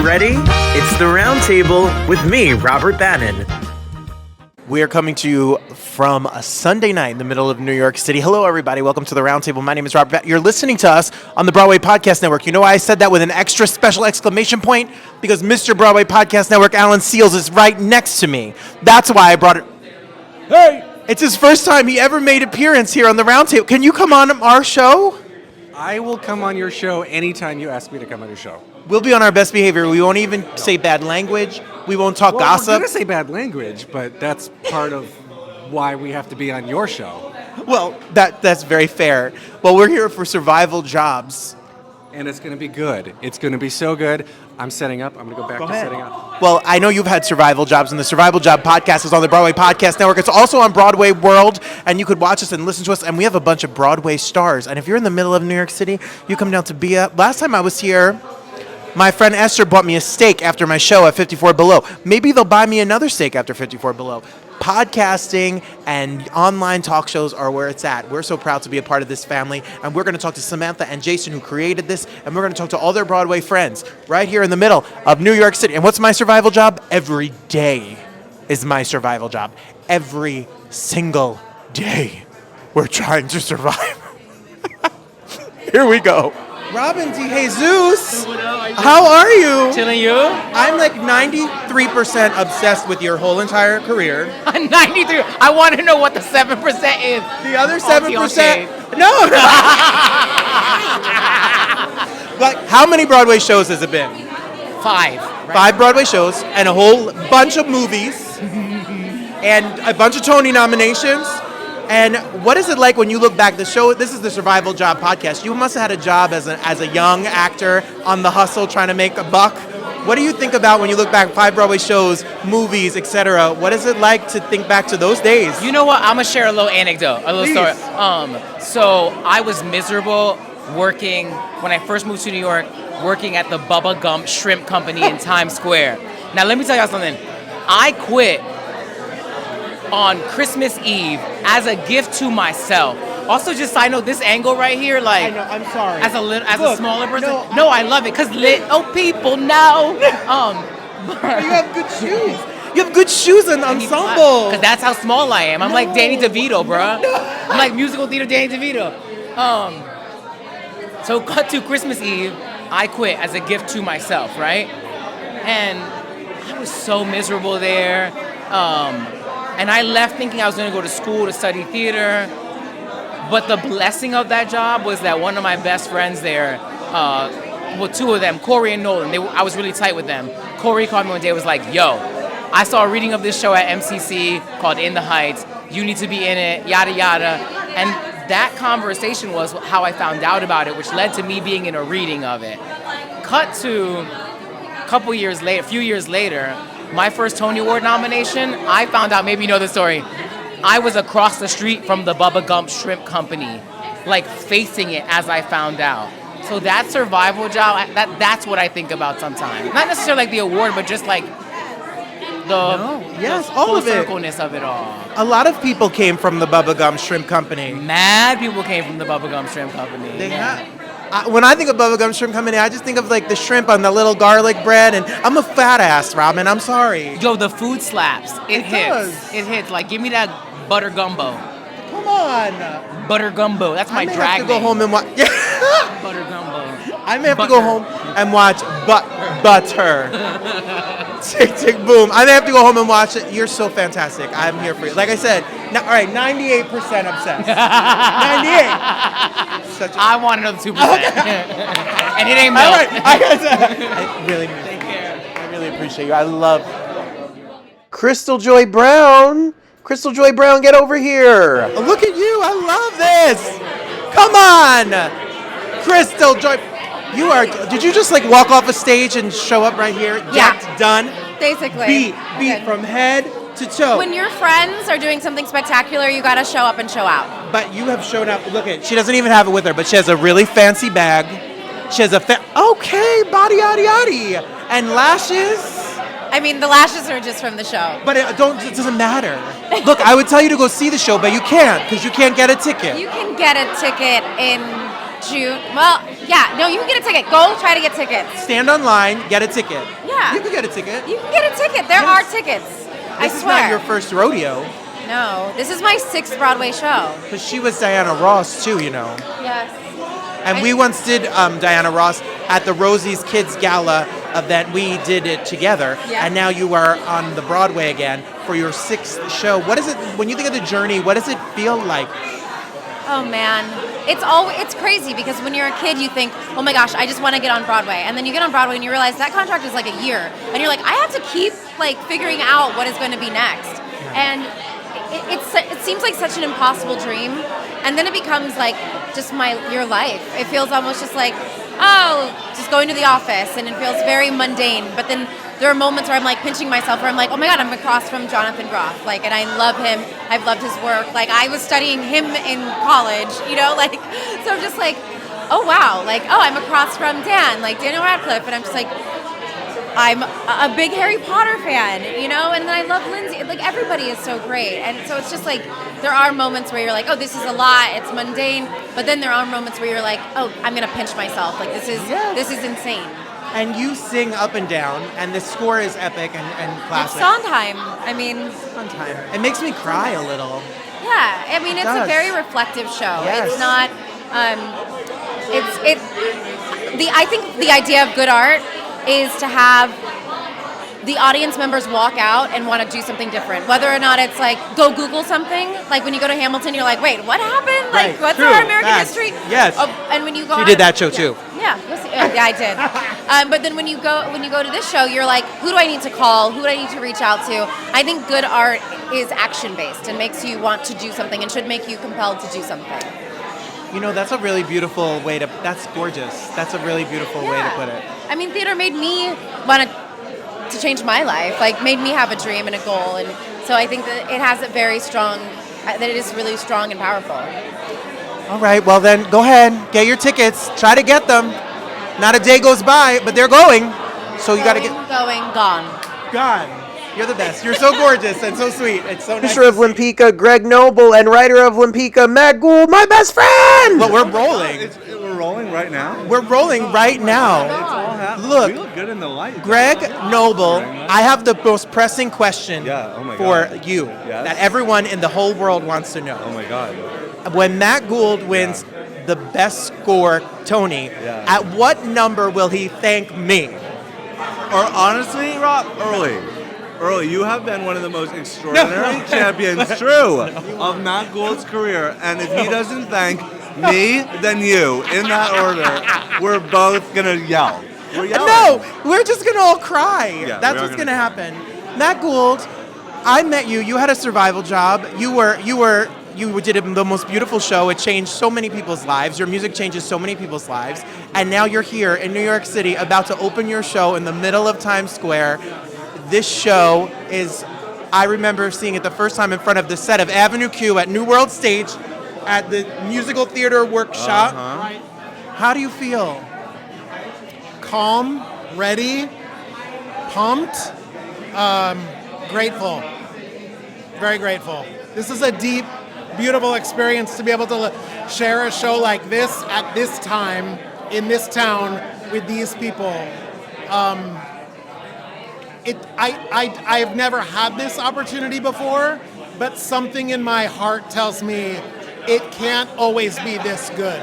ready? It's the Roundtable with me, Robert Bannon. We are coming to you from a Sunday night in the middle of New York City. Hello, everybody. Welcome to the Roundtable. My name is Robert Bannon. You're listening to us on the Broadway Podcast Network. You know why I said that with an extra special exclamation point? Because Mr. Broadway Podcast Network, Alan Seals, is right next to me. That's why I brought it. Hey! It's his first time he ever made appearance here on the Roundtable. Can you come on our show? I will come on your show anytime you ask me to come on your show. We'll be on our best behavior. We won't even say bad language. We won't talk gossip. We're going to say bad language, but that's part of why we have to be on your show. Well, that's very fair. Well, we're here for survival jobs. And it's going to be good. It's going to be so good. I'm setting up. I'm going to go back to setting up. Well, I know you've had survival jobs, and the Survival Job podcast is on the Broadway Podcast Network. It's also on Broadway World, and you could watch us and listen to us, and we have a bunch of Broadway stars. And if you're in the middle of New York City, you come down to BIA. Last time I was here, my friend Esther bought me a steak after my show at 54 Below. Maybe they'll buy me another steak after 54 Below. Podcasting and online talk shows are where it's at. We're so proud to be a part of this family, and we're going to talk to Samantha and Jason, who created this, and we're going to talk to all their Broadway friends right here in the middle of New York City. And what's my survival job? Every day is my survival job. Every single day, we're trying to survive. Here we go. Robin DeJesus, how are you? Chilling, you? I'm like 93% obsessed with your whole entire career. 93. I want to know what the 7% is. The other 7%? No. Like, how many Broadway shows has it been? 5. Right? 5 Broadway shows and a whole bunch of movies and a bunch of Tony nominations. And what is it like when you look back? The show, this is the Survival Job podcast. You must have had a job as a young actor on the hustle trying to make a buck. What do you think about when you look back, 5 Broadway shows, movies, etc.? What is it like to think back to those days? You know what? I'm going to share a little anecdote, a little Please. story. So I was miserable working, when I first moved to New York, working at the Bubba Gump Shrimp Company in Times Square. Now, let me tell y'all something. I quit on Christmas Eve as a gift to myself. Also, just so I know, this angle right here, like, I know, I'm sorry. As a smaller person, no, I love it because little people know. You have good shoes. You have good shoes in ensemble. Because that's how small I am. I'm like Danny DeVito, bruh. I'm like musical theater Danny DeVito. So cut to Christmas Eve, I quit as a gift to myself, right? And I was so miserable there. And I left thinking I was going to go to school to study theater. But the blessing of that job was that one of my best friends there, well, 2 of them, Corey and Nolan, I was really tight with them. Corey called me one day and was like, yo, I saw a reading of this show at MCC called In the Heights. You need to be in it, yada, yada. And that conversation was how I found out about it, which led to me being in a reading of it. Cut to a few years later, my first Tony Award nomination, I found out, maybe you know the story, I was across the street from the Bubba Gump Shrimp Company, like facing it as I found out. So that survival job, that's what I think about sometimes. Not necessarily like the award, but just like the all of it. circleness of it all. A lot of people came from the Bubba Gump Shrimp Company. Mad people came from the Bubba Gump Shrimp Company. They have. When I think of Bubba Gump Shrimp Company, I just think of like the shrimp on the little garlic bread, and I'm a fat ass, Robin. I'm sorry. Yo, the food slaps. It hits. Does. It hits. Like, give me that butter gumbo. Come on. Butter gumbo. That's my I may drag have to go name. home and watch. Butter gumbo. I may have to go home and watch Butter. Tick, tick, boom. I may have to go home and watch it. You're so fantastic. I'm here for you. Like I said, all right, 98% obsessed. 98. I want another 2%. And it ain't milk. All right. I really appreciate you. I love Krystal Joy Brown. Krystal Joy Brown, get over here. Look at you. I love this. Come on. Krystal Joy. Did you just like walk off a stage and show up right here? Yeah. Jacked, done? Basically. Beat from head to toe. When your friends are doing something spectacular, you gotta show up and show out. But you have shown up. Look at, she doesn't even have it with her, but she has a really fancy bag. She has okay, body, yaddy, yaddy. And lashes. I mean, the lashes are just from the show. But it doesn't matter. Look, I would tell you to go see the show, but you can't, because you can't get a ticket. You can get a ticket in June. Well, Yeah, no, you can get a ticket. Go try to get tickets. Stand online, get a ticket. Yeah. You can get a ticket. You can get a ticket. There are tickets. I This is swear. not your first rodeo. No, this is my 6th Broadway show. Because she was Diana Ross, too, you know. Yes. And we once did Diana Ross at the Rosie's Kids Gala event. We did it together. Yeah. And now you are on the Broadway again for your 6th show. What is it, when you think of the journey, what does it feel like? Oh man, it's crazy because when you're a kid, you think, oh my gosh, I just want to get on Broadway, and then you get on Broadway and you realize that contract is like a year, and you're like, I have to keep like figuring out what is going to be next, and it seems like such an impossible dream, and then it becomes like just your life. It feels almost just like, oh, just going to the office, and it feels very mundane. But then there are moments where I'm like pinching myself, where I'm like, oh my God, I'm across from Jonathan Groff, like, and I love him. I've loved his work. Like, I was studying him in college, you know, like, so I'm just like, oh wow, like, oh, I'm across from Daniel Radcliffe, and I'm just like, I'm a big Harry Potter fan, you know, and then I love Lindsay. Like, everybody is so great, and so it's just like there are moments where you're like, oh, this is a lot, it's mundane, but then there are moments where you're like, oh, I'm gonna pinch myself, like this is insane. And you sing up and down, and the score is epic and classic. It's Sondheim. I mean, Sondheim. It makes me cry a little. Yeah, I mean, it's a does. very reflective show. Yes. It's not. I think the idea of good art is to have the audience members walk out and want to do something different. Whether or not it's like, go Google something. Like when you go to Hamilton, you're like, wait, what happened? Like, Right, what's true, our American facts. history? Yes. And when you go, She did that show too. Yeah, I did. But then when you go to this show, you're like, who do I need to call? Who do I need to reach out to? I think good art is action based and makes you want to do something and should make you compelled to do something. You know, that's a really beautiful way to. That's gorgeous. That's a really beautiful way to put it. I mean, theater made me want to change my life. Like, made me have a dream and a goal, and so I think that it has a very strong. That it is really strong and powerful. All right, well then, go ahead, get your tickets. Try to get them. Not a day goes by, but they're going. So you got to get Gone. gone. You're the best. You're so gorgeous and so sweet. It's so nice. Producer of Lempicka, Greg Noble, and writer of Lempicka, Matt Gould, my best friend. But we're rolling. We're rolling right now. We're rolling right now. It's all happening. Look, We look good in the light. Greg Noble, I have the most pressing question Yeah, oh my for God. you Yes. that everyone in the whole world wants to know. Oh my God. When Matt Gould wins the best score Tony, Yeah. at what number will he thank me? Or honestly, Rob, early, you have been one of the most extraordinary champions, true, of Matt Gould's career. And if he doesn't thank me, then you, in that order, we're both gonna yell. We're yelling. No, we're just gonna all cry. Yeah, That's we are what's gonna gonna happen. Matt Gould, I met you. You had a survival job. You did the most beautiful show. It changed so many people's lives. Your music changes so many people's lives. And now you're here in New York City about to open your show in the middle of Times Square. This show is, I remember seeing it the first time in front of the set of Avenue Q at New World Stage at the Musical Theater Workshop. How do you feel? Calm, ready, pumped, grateful. Very grateful. This is a deep, beautiful experience to be able to share a show like this at this time in this town with these people. I've never had this opportunity before, but something in my heart tells me it can't always be this good.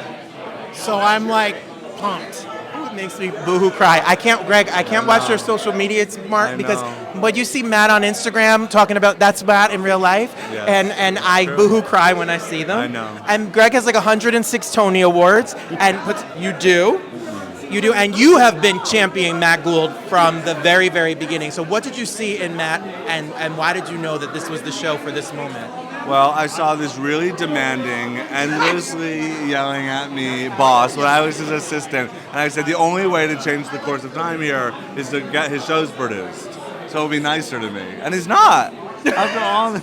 So I'm like pumped. It makes me boohoo cry. I can't watch your social media, Mark, because when you see Matt on Instagram talking about that's Matt in real life, Yes. and I boohoo cry when I see them. I know. And Greg has like 106 Tony Awards, and you do, and you have been championing Matt Gould from the very, very beginning. So what did you see in Matt, and why did you know that this was the show for this moment? Well, I saw this really demanding, endlessly yelling at me boss when I was his assistant, and I said the only way to change the course of time here is to get his shows produced, so it'll be nicer to me. And he's not. After all,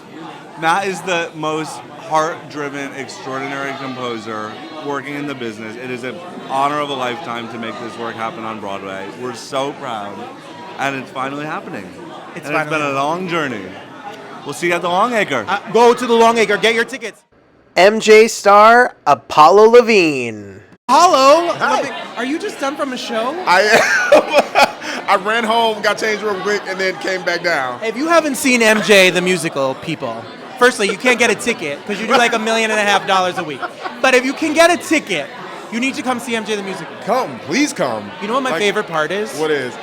Matt is the most heart-driven, extraordinary composer working in the business. It is an honor of a lifetime to make this work happen on Broadway. We're so proud, and it's finally happening. It's been a long journey. We'll see you at the Longacre. Go to the Longacre, get your tickets. MJ star Apollo Levine. Hello. Hi. Are you just done from a show? I am. I ran home, got changed real quick, and then came back down. If you haven't seen MJ the musical, people, firstly, you can't get a ticket because you do like $1.5 million a week. But if you can get a ticket, you need to come see MJ the musical. Come, please come. You know what my favorite part is? What is?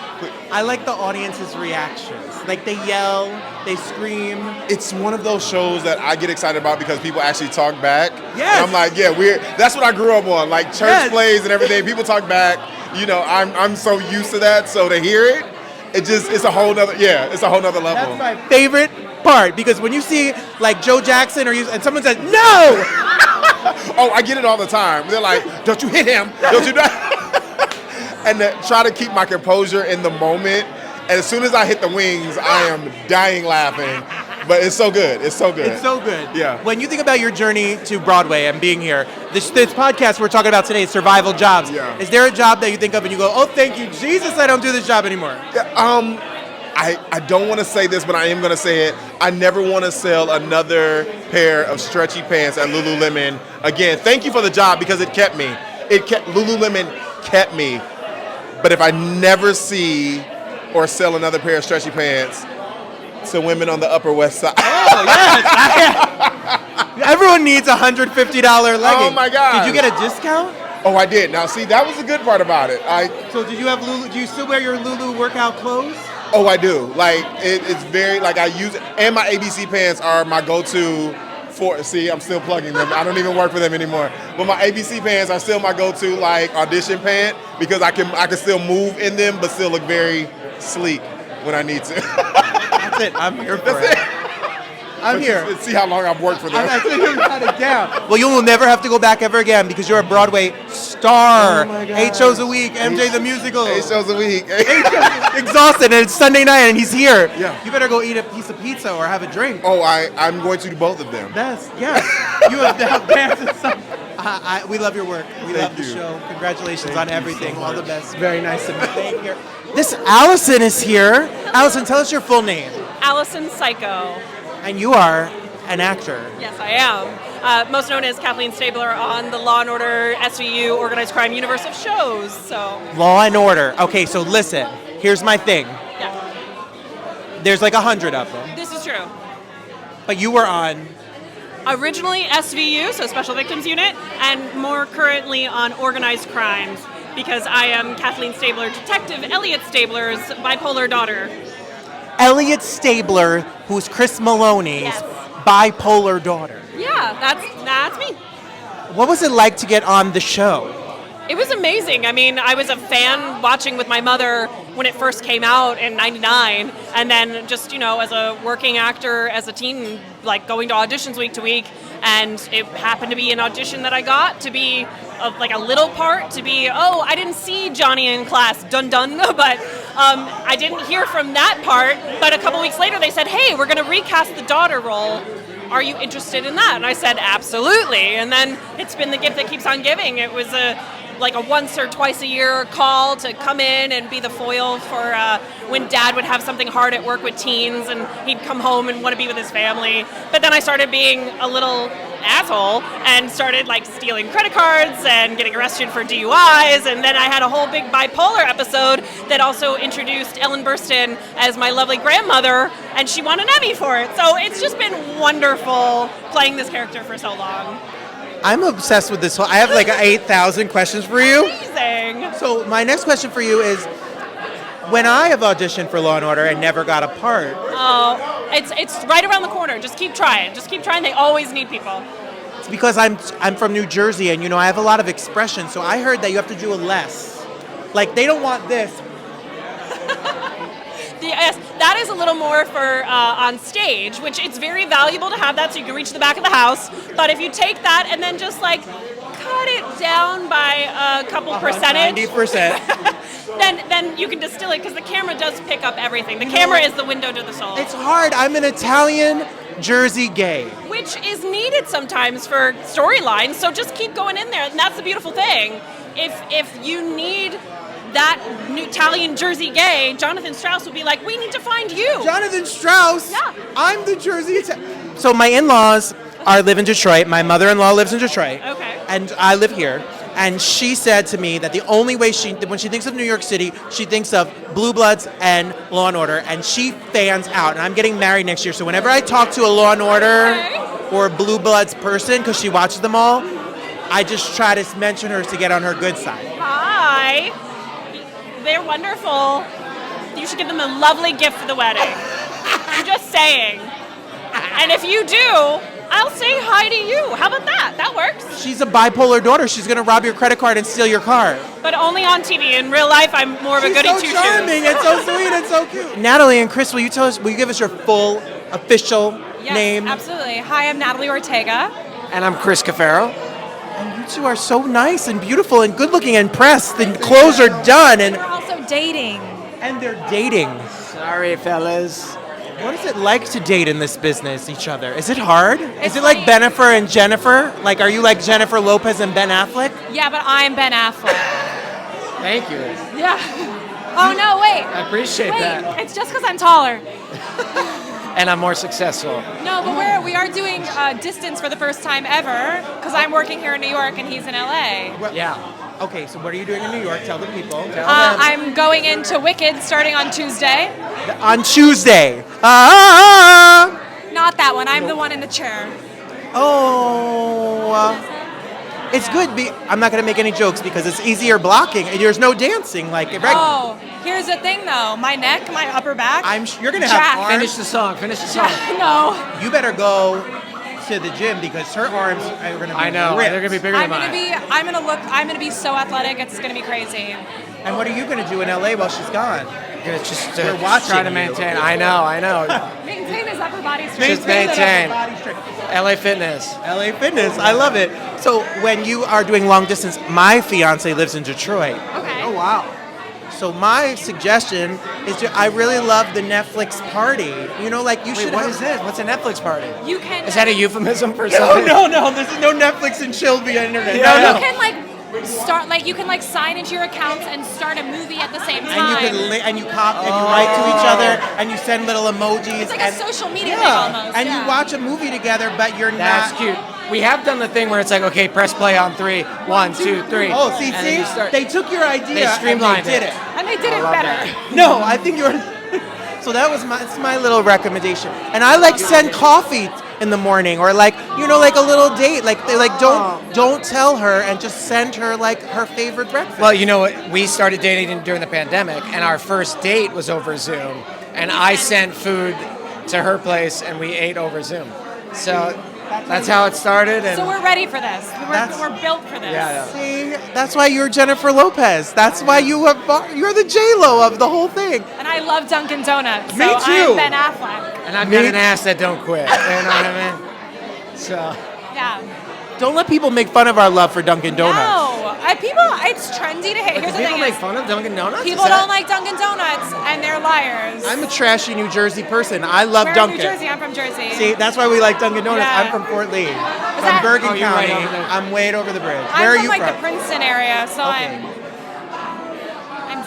I like the audience's reactions. Like they yell, they scream. It's one of those shows that I get excited about because people actually talk back. Yes. And I'm like, yeah, that's what I grew up on. Like church plays and everything. People talk back. You know, I'm so used to that. So to hear it, it's a whole nother level. That's my favorite part because when you see like Joe Jackson and someone says, no! Oh, I get it all the time. They're like, don't you hit him. Don't you And to try to keep my composure in the moment. And as soon as I hit the wings, I am dying laughing. But it's so good. It's so good. It's so good. Yeah. When you think about your journey to Broadway and being here, this podcast we're talking about today is survival jobs. Yeah. Is there a job that you think of and you go, oh, thank you, Jesus, I don't do this job anymore? I don't want to say this, but I am going to say it. I never want to sell another pair of stretchy pants at Lululemon again. Thank you for the job because it kept me. Lululemon kept me. But if I never see or sell another pair of stretchy pants to women on the Upper West Side. Oh, yes. Everyone needs $150 leggings. Oh, my God. Did you get a discount? Oh, I did. Now, see, that was the good part about it. So did you have Lulu? Do you still wear your Lulu workout clothes? Oh, I do. Like, it's very, like, I use it. And my ABC pants are my go-to see, I'm still plugging them. I don't even work for them anymore. But my ABC pants are still my go-to, like, audition pant because I can still move in them but still look very sleek when I need to. That's it. I'm here for it. I'm here. See how long I've worked for them. I think you got it down. Well, you will never have to go back ever again because you're a Broadway star. Oh my God. 8 shows a week, MJ the musical. 8 shows a week. Exhausted, and it's Sunday night, and he's here. Yeah. You better go eat a piece of pizza or have a drink. Oh, I'm going to do both of them. Yes. You have now danced some. We love your work. We love the show. Congratulations on everything. All the best. Very nice to meet you here. This Allison is here. Allison, tell us your full name. Allison Psycho. And you are an actor. Yes, I am. Most known as Kathleen Stabler on the Law & Order SVU Organized Crime universe of shows. So Law and Order. Okay, so listen. Here's my thing. yeah, There's like 100 of them. this is true. But you were on. Originally SVU, so Special Victims Unit, and more currently on Organized Crimes because I am Kathleen Stabler, Detective Elliot Stabler's bipolar daughter. Elliot Stabler, who's Chris Maloney's Yes. bipolar daughter. Yeah, that's me. What was it like to get on the show? It was amazing. I mean, I was a fan watching with my mother when it first came out in '99, and then just, as a working actor, as a teen, like going to auditions week to week, and it happened to be an audition that I got to be like a little part, to be, I didn't see Johnny in class, dun dun, but I didn't hear from that part, but a couple weeks later they said, hey, we're going to recast the daughter role. Are you interested in that? And I said, absolutely. And then it's been the gift that keeps on giving. It was a once or twice a year call to come in and be the foil for when Dad would have something hard at work with teens and he'd come home and want to be with his family. But then I started being a little asshole and started stealing credit cards and getting arrested for DUIs, and then I had a whole big bipolar episode that also introduced Ellen Burstyn as my lovely grandmother, and she won an Emmy for it. So it's just been wonderful playing this character for so long. I'm obsessed with this whole. I have 8,000 questions for you. Amazing. So my next question for you is, when I have auditioned for Law & Order and never got a part. Oh, it's right around the corner. Just keep trying. They always need people. It's because I'm from New Jersey and I have a lot of expression. So I heard that you have to do a less. They don't want this. Yes, that is a little more for on stage, which it's very valuable to have that so you can reach the back of the house. But if you take that and then just cut it down by a couple percentage, 90%. then you can distill it because the camera does pick up everything. The camera is the window to the soul. It's hard. I'm an Italian Jersey gay. Which is needed sometimes for storylines, so just keep going in there. And that's the beautiful thing. If you need that new Italian Jersey gay, Jonathan Strauss would be like, we need to find you. Jonathan Strauss? Yeah. I'm the Jersey So my in-laws live in Detroit. My mother-in-law lives in Detroit. Okay. And I live here. And she said to me that the only way when she thinks of New York City, she thinks of Blue Bloods and Law and Order, and she fans out. And I'm getting married next year, so whenever I talk to a Law and Order or a Blue Bloods person, because she watches them all, I just try to mention her to get on her good side. Hi. They're wonderful. You should give them a lovely gift for the wedding. I'm just saying. And if you do, I'll say hi to you. How about that? That works. She's a bipolar daughter. She's going to rob your credit card and steal your car. But only on TV. In real life, I'm more of a goody two-shoes. She's so charming and so sweet and so cute. Natalie and Chris, will you give us your full official name? Absolutely. Hi, I'm Natalie Ortega. And I'm Chris Cafaro. And you two are so nice and beautiful and good-looking and pressed. The clothes are done. And we're also dating. And they're dating. Sorry, fellas. What is it like to date in this business, each other? Is it hard? Is it like Bennifer and Jennifer? Like, are you like Jennifer Lopez and Ben Affleck? Yeah, but I'm Ben Affleck. Thank you. Yeah. Oh, no, wait. I appreciate that. It's just because I'm taller. And I'm more successful. No, but we are doing distance for the first time ever because I'm working here in New York and he's in LA. Yeah. Okay, so what are you doing in New York? Tell the people. I'm going into Wicked starting on Tuesday. On Tuesday. Not that one. I'm the one in the chair. It's good. I'm not going to make any jokes because it's easier blocking. And there's no dancing. Oh, here's the thing though. My neck, my upper back. You're going to have arms. Finish the song. No. You better go to the gym because her arms are going to be I know. ripped. They're going to be bigger than mine. I'm going to be so athletic. It's going to be crazy. And what are you going to do in LA while she's gone? Just we're watching. Try to maintain. I know. Maintain his upper body strength. Just maintain. LA Fitness. LA Fitness. I love it. So when you are doing long distance, my fiance lives in Detroit. Okay. Oh, wow. So my suggestion is I really love the Netflix party. You know, like you should. What is this? What's a Netflix party? You can. Is that a euphemism for something? No. There's no Netflix and chill via internet. You can you can sign into your accounts and start a movie at the same time. And you write to each other and you send little emojis. It's like a social media thing almost. And you watch a movie together, but you're That's not. That's cute. We have done the thing where it's like, okay, press play on 3. 1, 2, 3. Oh, see, they took your idea. They streamlined and they did it. And they did it better. No, I think you're. So that's my little recommendation. And I send coffee in the morning or a little date. Don't tell her and just send her her favorite breakfast. Well, you know what? We started dating during the pandemic, and our first date was over Zoom. And I sent food to her place, and we ate over Zoom. So that's how it started. And so we're ready for this. We're built for this. Yeah. See, that's why you're Jennifer Lopez. That's why you're the J-Lo of the whole thing. And I love Dunkin' Donuts. Me so too. I'm Ben Affleck. And I've got an ass that don't quit. You know what I mean? So. Yeah. Don't let people make fun of our love for Dunkin' Donuts. No, it's trendy to hate. Here's the thing: people make fun of Dunkin' Donuts. People don't like Dunkin' Donuts, and they're liars. I'm a trashy New Jersey person. I love Dunkin'. New Jersey. I'm from Jersey. See, that's why we like Dunkin' Donuts. Yeah. I'm from Fort Lee, from Bergen County. Right I'm way over the bridge. I'm Where are from you from? the Princeton area, so I'm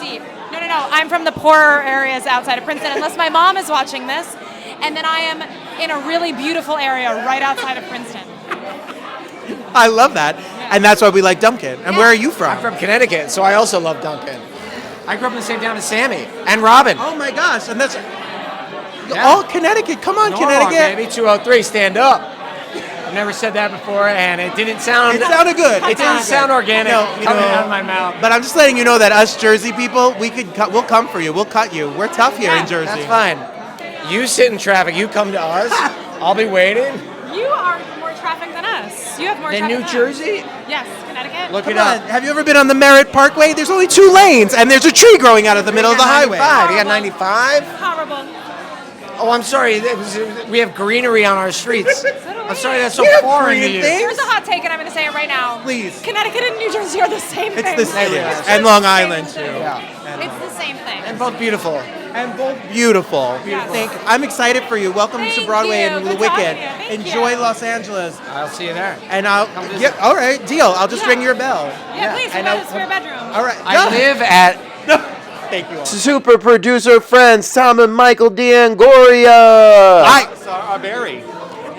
deep. No. I'm from the poorer areas outside of Princeton, unless my mom is watching this, and then I am in a really beautiful area right outside of Princeton. I love that. And that's why we like Dunkin'. And where are you from? I'm from Connecticut, so I also love Dunkin'. I grew up in the same town as Sammy and Robin. Oh my gosh, and that's all Connecticut. Come on, Norwalk, Connecticut. baby, 203, stand up. I've never said that before, and it didn't sound... It sounded good. It didn't sound organic coming out of my mouth. But I'm just letting you know that us Jersey people, we'll come for you. We'll cut you. We're tough here in Jersey. That's fine. You sit in traffic. You come to us. I'll be waiting. You are more traffic than us. You have more In traffic New than Jersey? us. Yes, Connecticut. Look Come it up. on. Have you ever been on the Merritt Parkway? There's only 2 lanes, and there's a tree growing out of the middle of the highway. You got 95? Horrible. Oh, I'm sorry. We have greenery on our streets. I'm sorry that's so We have foreign to green you. things. Here's a hot take, and I'm going to say it right now. Please. Connecticut and New Jersey are the same thing. It's the same. Yes. And Long Island, too. Yeah. It's the same thing. And both beautiful. And both beautiful. Yes. I'm excited for you. Welcome Thank to Broadway you. and Good the talking Wicked. to you. Thank Enjoy you. Los Angeles. I'll see you there. And all right, deal. I'll just ring your bell. Yeah, please. We And got I'll- a spare bedroom. All right. I live at... Thank you all. Super producer friends Tom and Michael D'Angoria. Hi, Barry.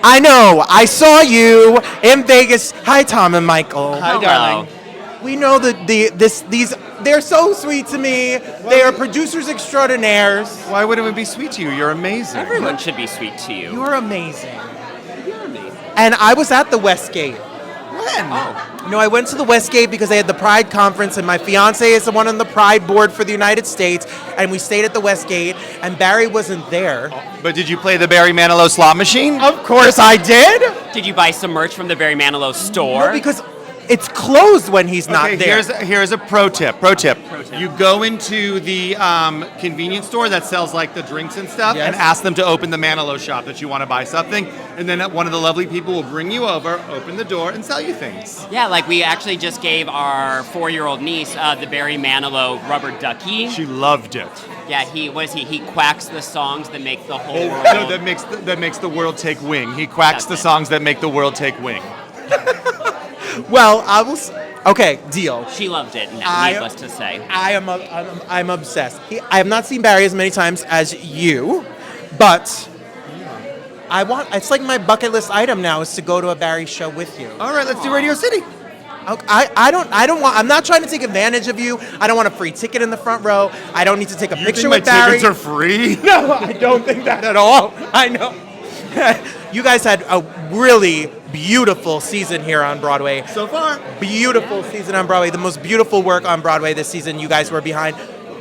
I know. I saw you in Vegas. Hi, Tom and Michael. Hi, darling. We know that these they're so sweet to me. They are producers extraordinaires. Why would it be sweet to you? You're amazing. Everyone should be sweet to you. You're amazing. And I was at the Westgate. When? Oh. No, I went to the Westgate because they had the Pride Conference, and my fiance is the one on the Pride board for the United States, and we stayed at the Westgate, and Barry wasn't there. But did you play the Barry Manilow slot machine? Of course I did. Did you buy some merch from the Barry Manilow store? No, because it's closed when he's not there. Here's a pro tip. You go into the convenience store that sells like the drinks and stuff, Yes. and ask them to open the Manilow shop that you want to buy something, and then one of the lovely people will bring you over, open the door, and sell you things. Yeah, like we actually just gave our 4-year-old niece the Barry Manilow rubber ducky. She loved it. Yeah, he quacks the songs that make the whole world. No, that makes the world take wing. He quacks the songs that make the world take wing. Well, I will. Okay, deal. She loved it. Needless to say, I'm obsessed. I have not seen Barry as many times as you, but I want. It's like my bucket list item now is to go to a Barry show with you. All right, let's do Radio City. Okay, I don't want. I'm not trying to take advantage of you. I don't want a free ticket in the front row. I don't need to take a picture with Barry. Tickets are free? No, I don't think that at all. I know. You guys had a really beautiful season here on Broadway. So far. Beautiful season on Broadway. The most beautiful work on Broadway this season. You guys were behind.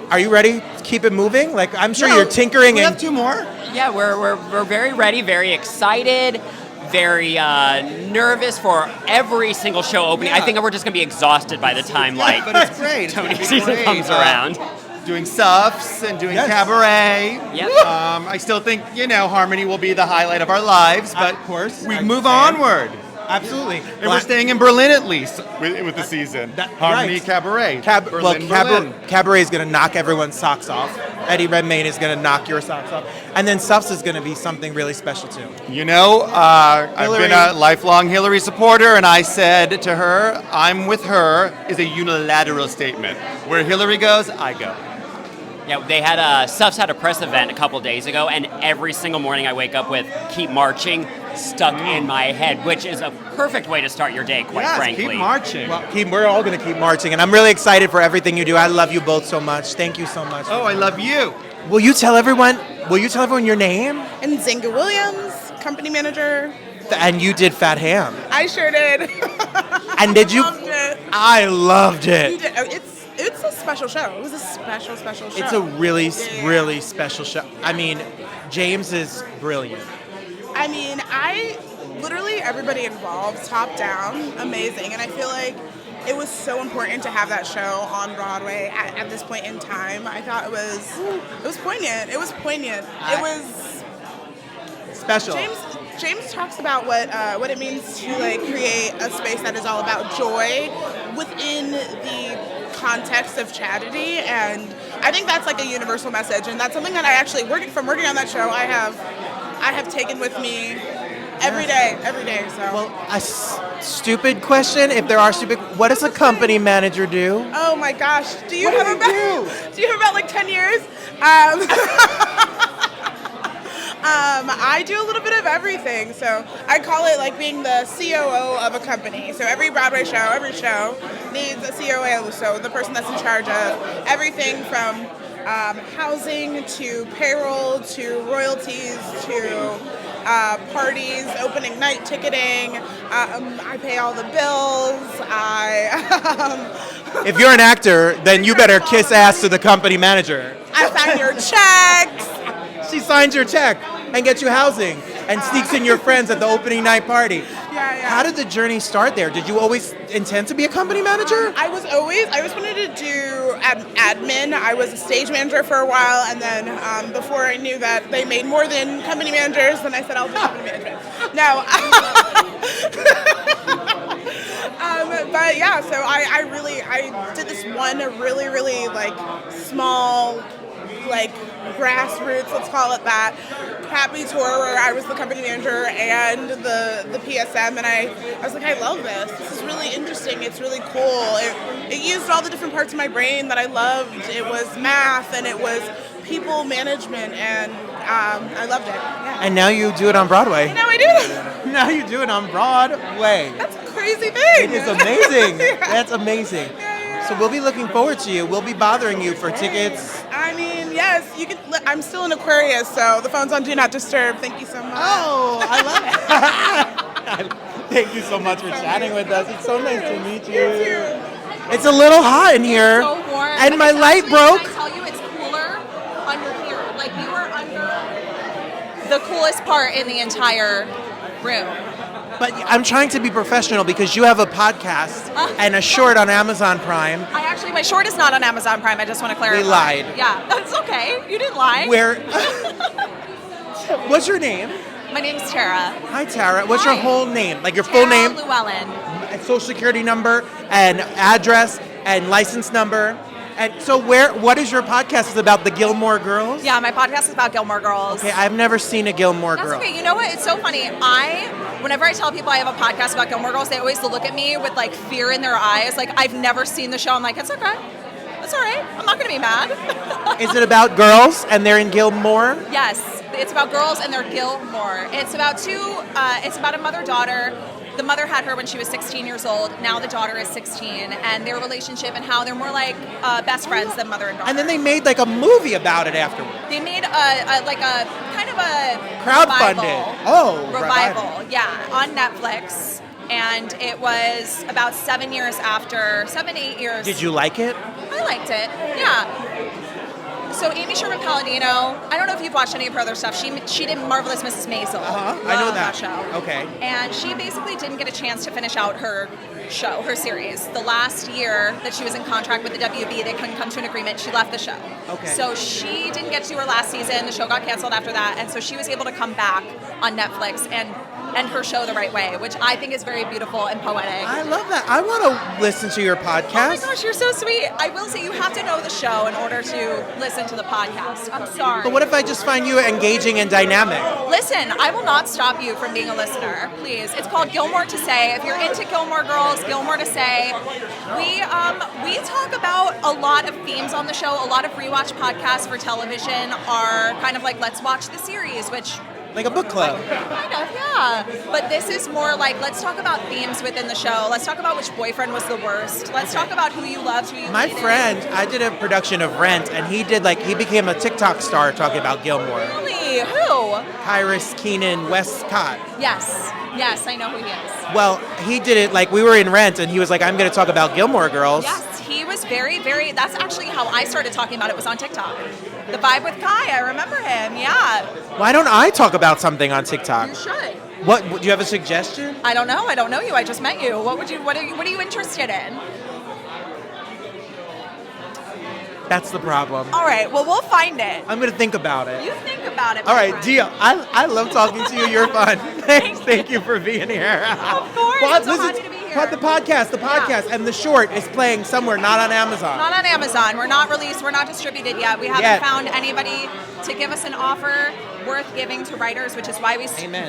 Are you ready to keep it moving? Like, I'm sure you're tinkering. We have 2 more. yeah, we're very ready, very excited, very nervous for every single show opening. I think we're just gonna be exhausted by the time But it's great. It's Tony gonna be season great. comes around. Doing Suffs and doing Cabaret. Yep. I still think, Harmony will be the highlight of our lives, but Of course. we move onward. Absolutely. And we're staying in Berlin at least with the season. Harmony right. Cabaret. Berlin. Cabaret is going to knock everyone's socks off. Eddie Redmayne is going to knock your socks off. And then Suffs is going to be something really special too. I've been a lifelong Hillary supporter, and I said to her, I'm with her is a unilateral statement. Where Hillary goes, I go. Yeah, they had Suffs had a press event a couple days ago, and every single morning I wake up with "Keep Marching" stuck in my head, which is a perfect way to start your day, quite frankly. Keep marching. Well, we're all going to keep marching, and I'm really excited for everything you do. I love you both so much. Thank you so much. Oh, I love you. Will you tell everyone your name? And Zinga Williams, company manager. And you did Fat Ham. I sure did. And did you? Loved it. I loved You it. did. It's a special show. It was a special show. It's a really special show. I mean, James is brilliant. I mean, literally everybody involved, top down, amazing. And I feel like it was so important to have that show on Broadway at this point in time. I thought it was poignant. It was poignant. It was special. James talks about what it means to create a space that is all about joy within the context of tragedy, and I think that's a universal message, and that's something that I actually working on that show I have taken with me every day. So Well, a stupid question. If there are stupid, what does a company manager do? oh my gosh, do you have about 10 years? I do a little bit of everything, so I call it being the COO of a company. So every Broadway show, every show needs a COO, so the person that's in charge of everything from housing to payroll to royalties to parties, opening night ticketing. I pay all the bills. If you're an actor, then you better kiss ass to the company manager. I sign your checks. She signs your check and gets you housing and sneaks in your friends at the opening night party. Yeah. How did the journey start there? Did you always intend to be a company manager? I always wanted to do admin. I was a stage manager for a while, and then before I knew that they made more than company managers, then I said I'll do company management. No. But yeah, so I did this one really small, grassroots, let's call it that, crappy tour where I was the company manager and the PSM, and I was like, I love this. This is really interesting. It's really cool. It used all the different parts of my brain that I loved. It was math, and it was people management, and I loved it. Yeah. And now you do it on Broadway. And now I do. now you do it on Broadway. That's a crazy thing. It is amazing. Yeah. That's amazing. So we'll be looking forward to you. We'll be bothering you for tickets. I mean, yes, you can. I'm still in Aquarius, so the phone's on Do Not Disturb. Thank you so much. Oh, I love it. Thank you so much for chatting with us. It's so nice to meet you. It's a little hot in here. So warm. And my light broke. Can I tell you it's cooler under here. Like you are under the coolest part in the entire room. But I'm trying to be professional because you have a podcast and a short on Amazon Prime. My short is not on Amazon Prime. I just want to clarify. We lied. Yeah, that's okay. You didn't lie. What's your name? My name's Tara. Hi, Tara. What's your whole name? Like your full name? Llewellyn. Social security number and address and license number. And so what is your podcast? Is it about the Gilmore Girls? Yeah, my podcast is about Gilmore Girls. Okay, I've never seen a Gilmore That's Girl. okay. You know what? It's so funny. Whenever I tell people I have a podcast about Gilmore Girls, they always look at me with like fear in their eyes. Like I've never seen the show. I'm like, it's okay. It's all right. I'm not going to be mad. Is it about girls and they're in Gilmore? Yes, it's about girls and they're Gilmore. It's about it's about a mother-daughter. The mother had her when she was 16 years old. Now the daughter is 16, and their relationship and how they're more like best friends than mother and daughter. And then they made like a movie about it afterwards. They made a kind of a Crowdfunded. Revival, yeah, on Netflix. And it was about 8 years. Did you like it? I liked it, yeah. So Amy Sherman-Palladino, I don't know if you've watched any of her other stuff. She did Marvelous Mrs. Maisel. I know that show. Okay. And she basically didn't get a chance to finish out her show, her series. The last year that she was in contract with the WB, they couldn't come to an agreement. She left the show. Okay. So she didn't get to her last season. The show got canceled after that. And so she was able to come back on Netflix and end her show the right way, which I think is very beautiful and poetic. I love that. I want to listen to your podcast. Oh my gosh, you're so sweet. I will say you have to know the show in order to listen to the podcast. I'm sorry. But what if I just find you engaging and dynamic? Listen, I will not stop you from being a listener, please. It's called Gilmore to Say. If you're into Gilmore Girls, Gilmore to Say. We talk about a lot of themes on the show. A lot of rewatch podcasts for television are kind of like Let's Watch the Series, which... Like a book club. Kind of, yeah. But this is more like, let's talk about themes within the show. Let's talk about which boyfriend was the worst. Let's talk about who you loved, who you My hated. friend, I did a production of Rent, and he became a TikTok star talking about Gilmore. Really? Who? Kyrus Keenan Westcott. Yes, I know who he is. Well, he did it like we were in Rent, and he was like, I'm going to talk about Gilmore Girls. Yes, he was very, very, that's actually how I started talking about it, was on TikTok. The Vibe with Kai, I remember him, yeah. Why don't I talk about something on TikTok? You should. What, do you have a suggestion? I don't know you, I just met you. What are you interested in? That's the problem. All right, well, we'll find it. I'm going to think about it. You think about it. All right, deal. I love talking to you. You're fun. Thanks. Thank you for being here. Of course. Well, I'm so listen, happy to be here. The podcast, and the short is playing somewhere, not on Amazon. Not on Amazon. We're not released. We're not distributed yet. We haven't found anybody to give us an offer worth giving to writers, which is why we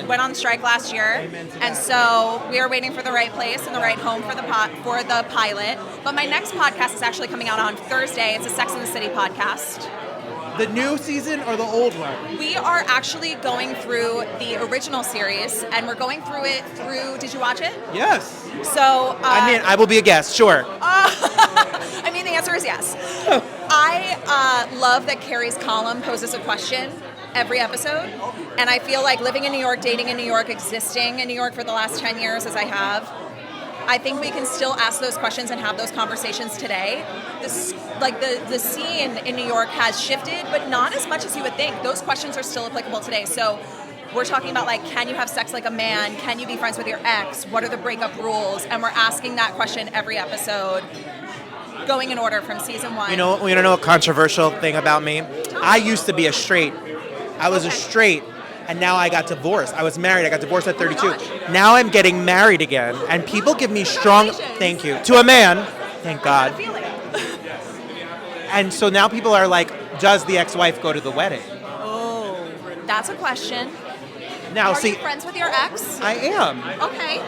went on strike last year. And so we are waiting for the right place and the right home for the pilot. But my next podcast is actually coming out on Thursday. It's a Sex and the City podcast. The new season or the old one? We are actually going through the original series, and we're going through it did you watch it? Yes. So I will be a guest, sure. I mean, the answer is yes. I love that Carrie's column poses a question every episode, and I feel like living in New York, dating in New York, existing in New York for the last 10 years as I have, I think we can still ask those questions and have those conversations today. The scene in New York has shifted, but not as much as you would think. Those questions are still applicable today. So we're talking about, like, can you have sex like a man? Can you be friends with your ex? What are the breakup rules? And we're asking that question every episode, going in order from season 1. You know a controversial thing about me? I used to be a straight. I was a straight. And now I got divorced. I was married. I got divorced at 32. Now I'm getting married again. And people give me strong... Thank you. To a man. Thank God. And so now people are like, does the ex-wife go to the wedding? Oh, that's a question. Now, are you friends with your ex? I am. Okay.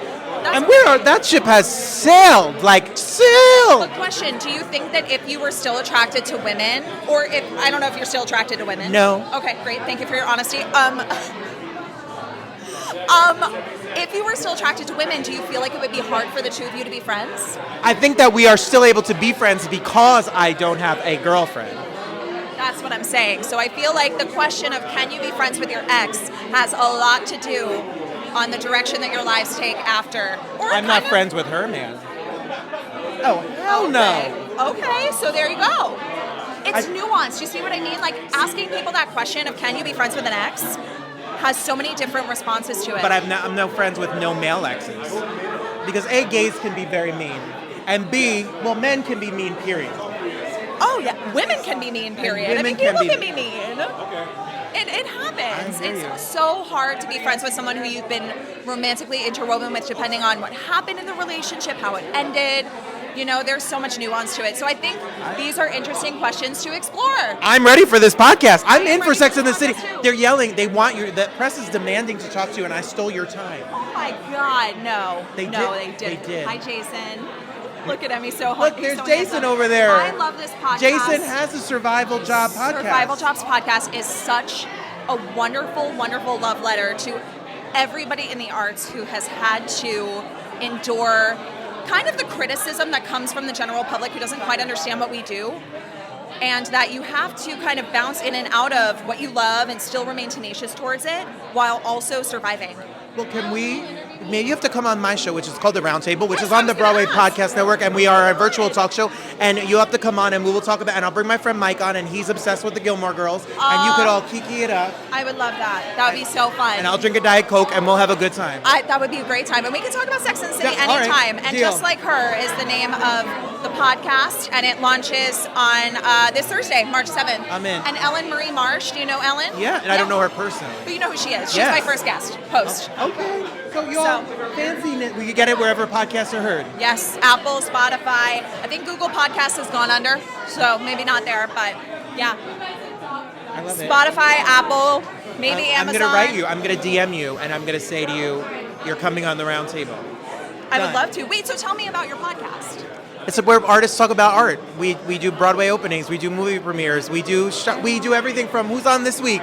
And that ship has sailed. But question, do you think that if you were still attracted to women, or if, I don't know if you're still attracted to women. No. Okay, great. Thank you for your honesty. If you were still attracted to women, do you feel like it would be hard for the two of you to be friends? I think that we are still able to be friends because I don't have a girlfriend. That's what I'm saying. So I feel like the question of can you be friends with your ex has a lot to do on the direction that your lives take after. Or I'm not friends with her, man. Oh, hell no. Okay, so there you go. It's nuanced. You see what I mean? Like asking people that question of can you be friends with an ex has so many different responses to it. But I'm no friends with no male exes. Because A, gays can be very mean. And B, well, men can be mean, period. Oh, yeah. Women can be mean, period. I mean, people can be mean. Okay. It happens. It's so hard to be friends with someone who you've been romantically interwoven with depending on what happened in the relationship, how it ended. You know, there's so much nuance to it. So I think these are interesting questions to explore. I'm ready for this podcast. I'm in for Sex in the City. They're yelling. They want you. The press is demanding to talk to you, and I stole your time. Oh, my God. No. They didn't. They did. Hi, Jason. Look at him. He's so Look, there's Jason over there. I love this podcast. Jason has a Survival Job podcast. Survival Jobs podcast is such a wonderful, wonderful love letter to everybody in the arts who has had to endure kind of the criticism that comes from the general public who doesn't quite understand what we do, and that you have to kind of bounce in and out of what you love and still remain tenacious towards it while also surviving. Well, can we? Maybe you have to come on my show, which is called The Roundtable, which is on the Broadway Podcast Network, and we are a virtual talk show. And you have to come on, and we will talk about. And I'll bring my friend Mike on, and he's obsessed with the Gilmore Girls, and you could all kiki it up. I would love that. That would be so fun. And I'll drink a Diet Coke, and we'll have a good time. That would be a great time, and we can talk about Sex and the City anytime. Right. And Deal. Just Like Her is the name of the podcast, and it launches on this Thursday, March 7th. I'm in. And Ellen Marie Marsh, do you know Ellen? Yeah, and I don't know her personally. But you know who she is. She's Yes. my first guest, host. Okay. So y'all fancy it. We can get it wherever podcasts are heard. Yes, Apple, Spotify. I think Google Podcasts has gone under, so maybe not there, but yeah. I love it. Spotify, Apple, maybe Amazon. I'm going to write you. I'm going to DM you, and I'm going to say to you, you're coming on the round table. I would love to. Wait, so tell me about your podcast. It's where artists talk about art. We do Broadway openings. We do movie premieres. We do everything from who's on this week.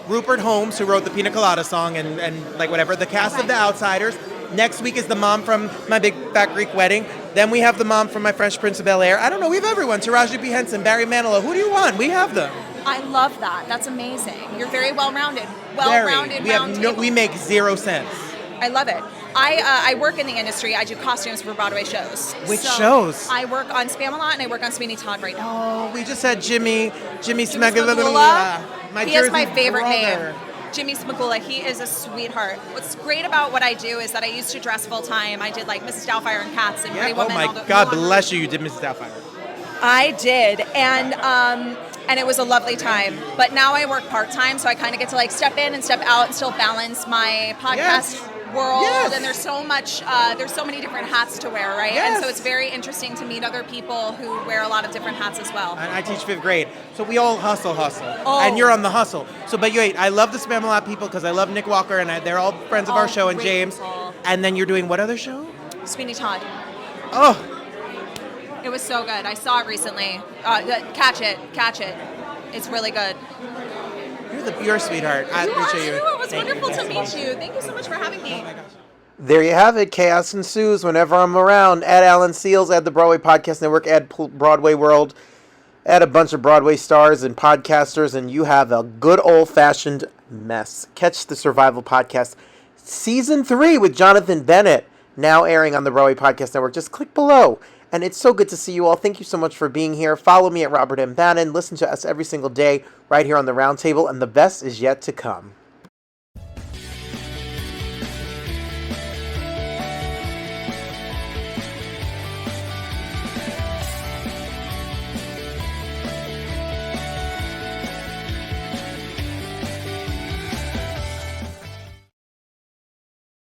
Rupert Holmes, who wrote the Pina Colada song and like whatever. The cast of The Outsiders. Next week is the mom from My Big Fat Greek Wedding. Then we have the mom from My Fresh Prince of Bel-Air. I don't know. We have everyone. Taraji P. Henson, Barry Manilow. Who do you want? We have them. I love that. That's amazing. You're very well-rounded. We make 0 cents. I love it. I work in the industry. I do costumes for Broadway shows. Which shows? I work on Spamalot and I work on Sweeney Todd right now. Oh, we just had Jimmy Smagula. He is my favorite brother. name. Jimmy Smagula. He is a sweetheart. What's great about what I do is that I used to dress full time. I did like Mrs. Doubtfire and Cats and Pretty Woman. Oh my God, bless you. You did Mrs. Doubtfire. I did, and it was a lovely time. But now I work part time, so I kind of get to like step in and step out and still balance my podcast world. And there's so much, there's so many different hats to wear, right? And so it's very interesting to meet other people who wear a lot of different hats as well. And I teach 5th grade, so we all hustle. Oh. And you're on the hustle. So, but wait, I love the Spamalot people because I love Nick Walker, and they're all friends of our show, and James. And then you're doing what other show? Sweeney Todd. Oh. It was so good. I saw it recently. Catch it. It's really good. You're a sweetheart. I appreciate you. It was wonderful to meet you. Thank you so much for having me. There you have it. Chaos ensues whenever I'm around. At Alan Seals, at the Broadway Podcast Network, at Broadway World, at a bunch of Broadway stars and podcasters, and you have a good old-fashioned mess. Catch the Survival Podcast Season 3 with Jonathan Bennett, now airing on the Broadway Podcast Network. Just click below. And it's so good to see you all. Thank you so much for being here. Follow me at Robert Bannon. Listen to us every single day right here on the Roundtable, and the best is yet to come.